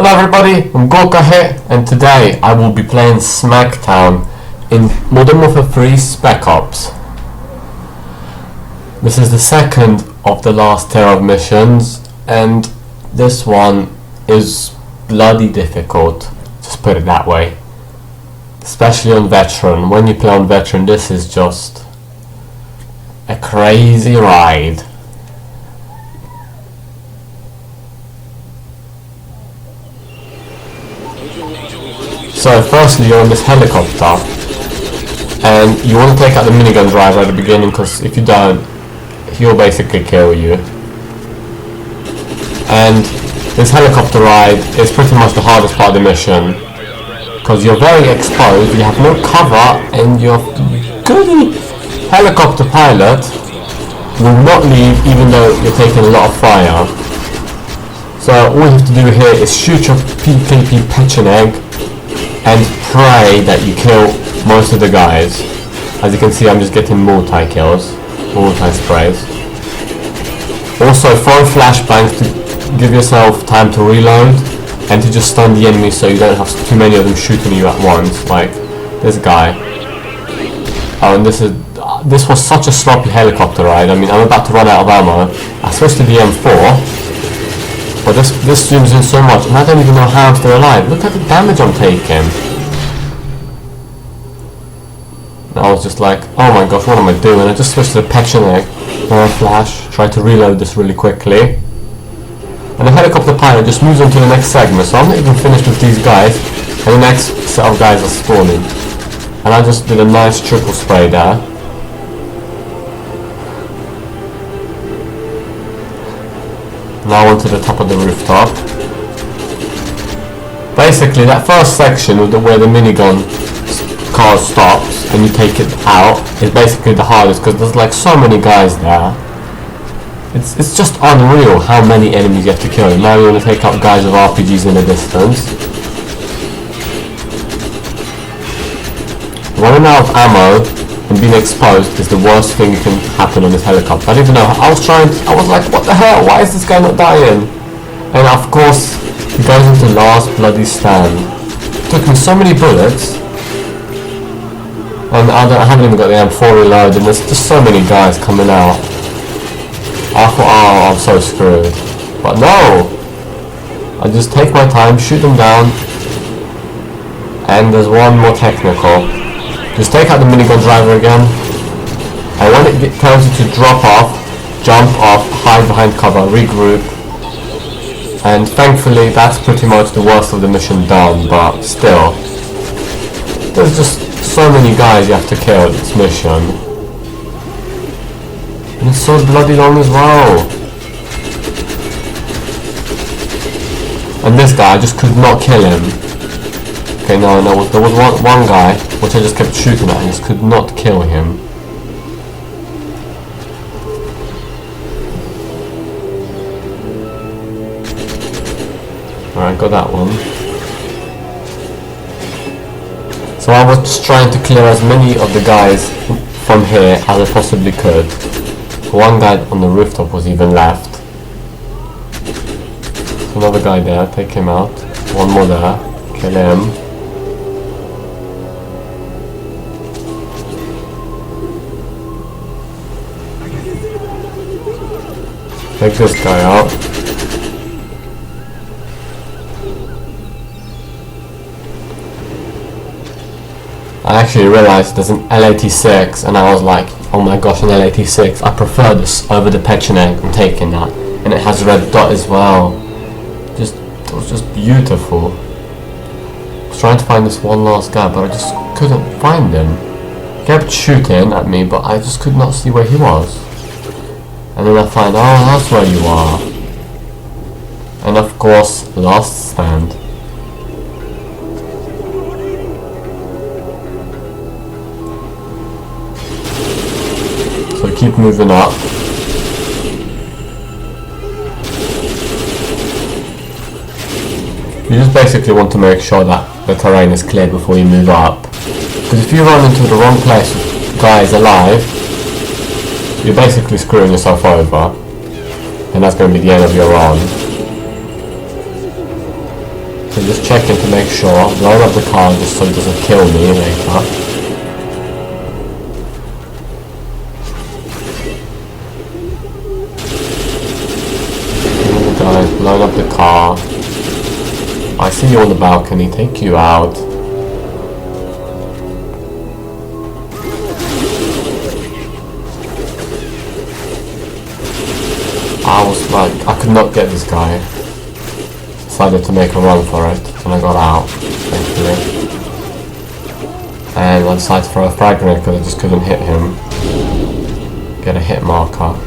Hello everybody, I'm Gorka here, and today I will be playing Smackdown in Modern Warfare 3 Spec Ops. This is the second of the last tier of missions, and this one is bloody difficult, just put it that way. Especially on Veteran. When you play on Veteran, this is just a crazy ride. So firstly, you're on this helicopter and you want to take out the minigun driver at the beginning, because if you don't, he'll basically kill you. And this helicopter ride is pretty much the hardest part of the mission, because you're very exposed, you have no cover, and your good helicopter pilot will not leave even though you're taking a lot of fire. So all you have to do here is shoot your PKP Pecheneg and pray that you kill most of the guys. As you can see, I'm just getting multi-kills, multi-sprays. Also throw flashbangs to give yourself time to reload and to just stun the enemy so you don't have too many of them shooting you at once, like this guy. Oh, and this was such a sloppy helicopter ride. I mean, I'm about to run out of ammo. I switched to the M4, but this zooms in so much, and I don't even know how I'm still alive. Look at the damage I'm taking. And I was just like, oh my gosh, what am I doing? I just switched to the Pecheneg, flash, tried to reload this really quickly. And the helicopter pilot just moves on to the next segment, so I'm not even finished with these guys, and the next set of guys are spawning. And I just did a nice triple spray there. Now onto the top of the rooftop. Basically, that first section with where the minigun car stops and you take it out is basically the hardest, because there's like so many guys there. It's just unreal how many enemies you have to kill. Now you want to take out guys with RPGs in the distance. Running out of ammo and being exposed is the worst thing that can happen on this helicopter. I didn't even know. I was like, what the hell? Why is this guy not dying? And of course, he goes into last bloody stand. It took me so many bullets, and I haven't even got the M4 reloaded, and there's just so many guys coming out. I thought, oh, I'm so screwed. But no! I just take my time, shoot them down, and there's one more technical. Just take out the minigun driver again, and when it tells you to drop off, jump off, hide behind cover, regroup, and thankfully that's pretty much the worst of the mission done, but still. There's just so many guys you have to kill in this mission. And it's so bloody long as well. And this guy, I just could not kill him. Okay, no, there was one guy which I just kept shooting at and just could not kill him. Alright, got that one. So I was just trying to clear as many of the guys from here as I possibly could. One guy on the rooftop was even left. Another guy there, take him out. One more there, kill him. Take this guy out. I actually realized there's an L86, and I was like, oh my gosh, an L86. I prefer this over the Pecheneg. I'm taking that. And it has a red dot as well. It was just beautiful. I was trying to find this one last guy, but I just couldn't find him. He kept shooting at me, but I just could not see where he was. And then I find, oh, that's where you are. And of course, last stand. So keep moving up. You just basically want to make sure that the terrain is cleared before you move up. Because if you run into the wrong place with guys alive, you're basically screwing yourself over. And that's going to be the end of your run. So just checking to make sure, blowing up the car just so it doesn't kill me later. Guys, blowing up the car. I see you on the balcony, take you out. I was like, I could not get this guy. Decided to make a run for it, and I got out, thankfully. And I decided to throw a frag grenade because I just couldn't hit him. Get a hit marker.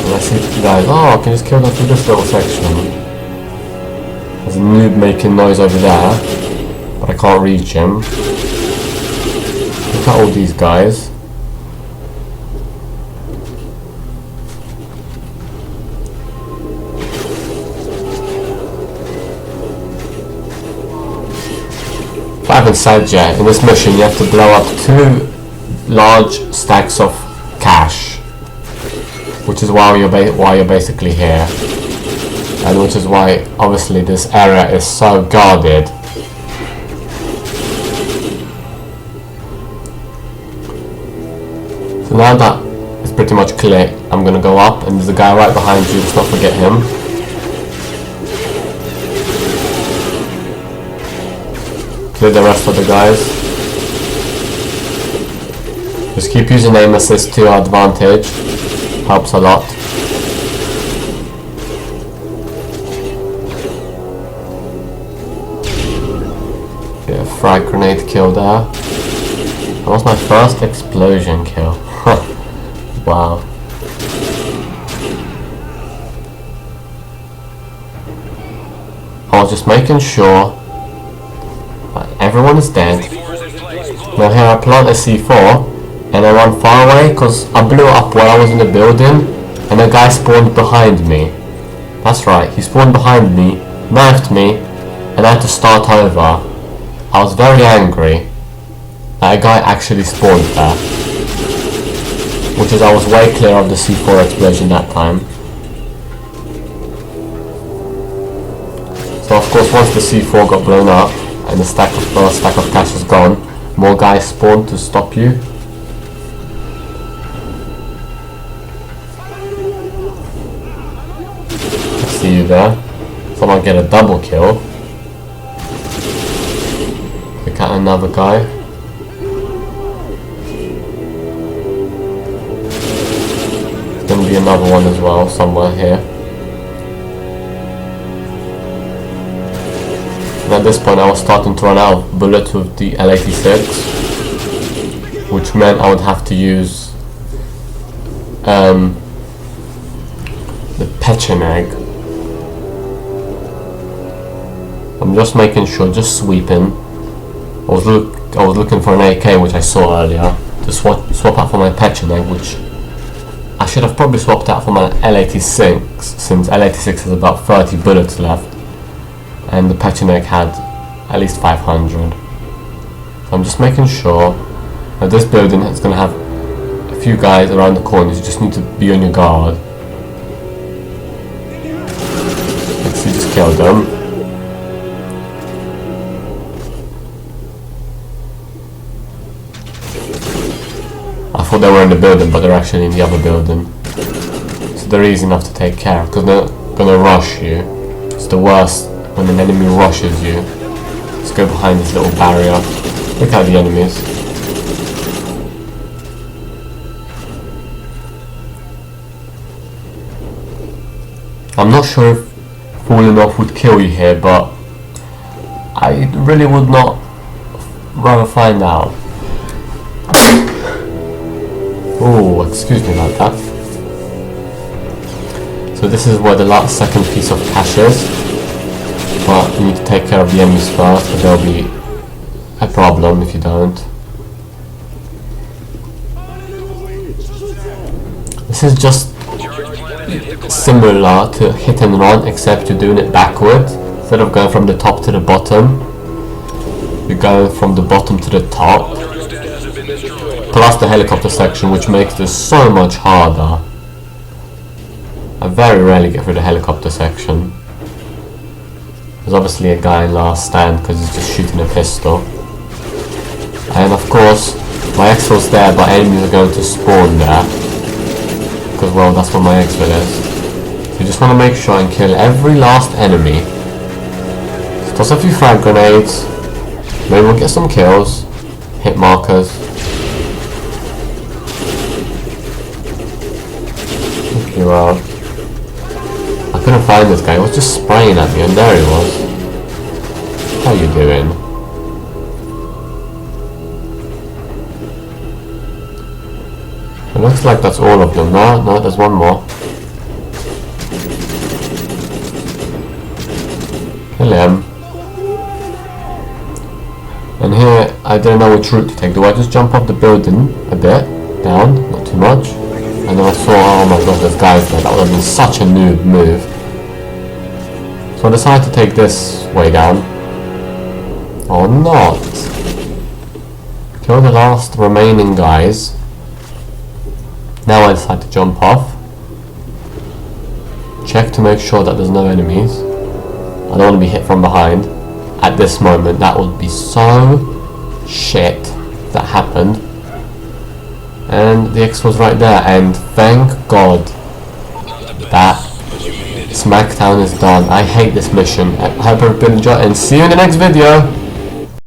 And I see you guys, oh, I can just kill them through this little section. There's a noob making noise over there, but I can't reach him. Look at all these guys. I haven't said yet, in this mission you have to blow up 2 large stacks of cash, which is why you're basically here, and which is why obviously this area is so guarded. So now that it's pretty much clear, I'm gonna go up, and there's a guy right behind you, let's not forget him. Clear the rest of the guys. Just keep using aim assist to your advantage. Helps a lot. Yeah, frag grenade kill there. That was my first explosion kill. Wow. I was just making sure everyone is dead. Now here I plant a C4 and I run far away because I blew up while I was in the building and a guy spawned behind me. That's right, he spawned behind me, knifed me, and I had to start over. I was very angry that a guy actually spawned there, which is I was way clear of the C4 explosion that time. So of course once the C4 got blown up and the stack of cash is gone, more guys spawn to stop you. I see you there. Someone get a double kill. Look at another guy. There's gonna be another one as well somewhere here. And at this point I was starting to run out of bullets with the L86, which meant I would have to use the Pecheneg. I'm just making sure, just sweeping. I was looking for an AK, which I saw earlier, to swap out for my Pecheneg, which I should have probably swapped out for my L86, since L86 has about 30 bullets left. And the Pecheneg had at least 500. So I'm just making sure that this building is going to have a few guys around the corners. You just need to be on your guard. Let's see, just killed them. I thought they were in the building, but they're actually in the other building. So they're easy enough to take care of, because they're going to rush you. It's the worst when an enemy rushes you. Let's go behind this little barrier. Look at the enemies. I'm not sure if falling off would kill you here, but I really would not rather find out. Oh, excuse me about that. So this is where the last second piece of cash is. But you need to take care of the enemies first, but there'll be a problem if you don't. This is just similar to hit and run, except you're doing it backwards. Instead of going from the top to the bottom, you're going from the bottom to the top. Plus the helicopter section, which makes this so much harder. I very rarely get through the helicopter section. There's obviously a guy in last stand because he's just shooting a pistol. And of course, my exfil's there, but enemies are going to spawn there. Because, well, that's what my exfil is. So you just want to make sure and kill every last enemy. Just toss a few frag grenades. Maybe we'll get some kills. Hit markers. Look you out. I couldn't find this guy, he was just spraying at me, and there he was. How you doing? It looks like that's all of them. No, there's one more. Kill him. And here, I didn't know which route to take. Do I just jump off the building a bit? Down? Not too much. And then I saw, oh my god, there's guys there. That would have been such a noob move. So I decided to take this way down. Or not. Kill the last remaining guys. Now I decide to jump off. Check to make sure that there's no enemies. I don't want to be hit from behind. At this moment, that would be so shit if that happened. And the X was right there, and thank God that Smackdown is done. I hate this mission. I hope everybody enjoyed, and see you in the next video.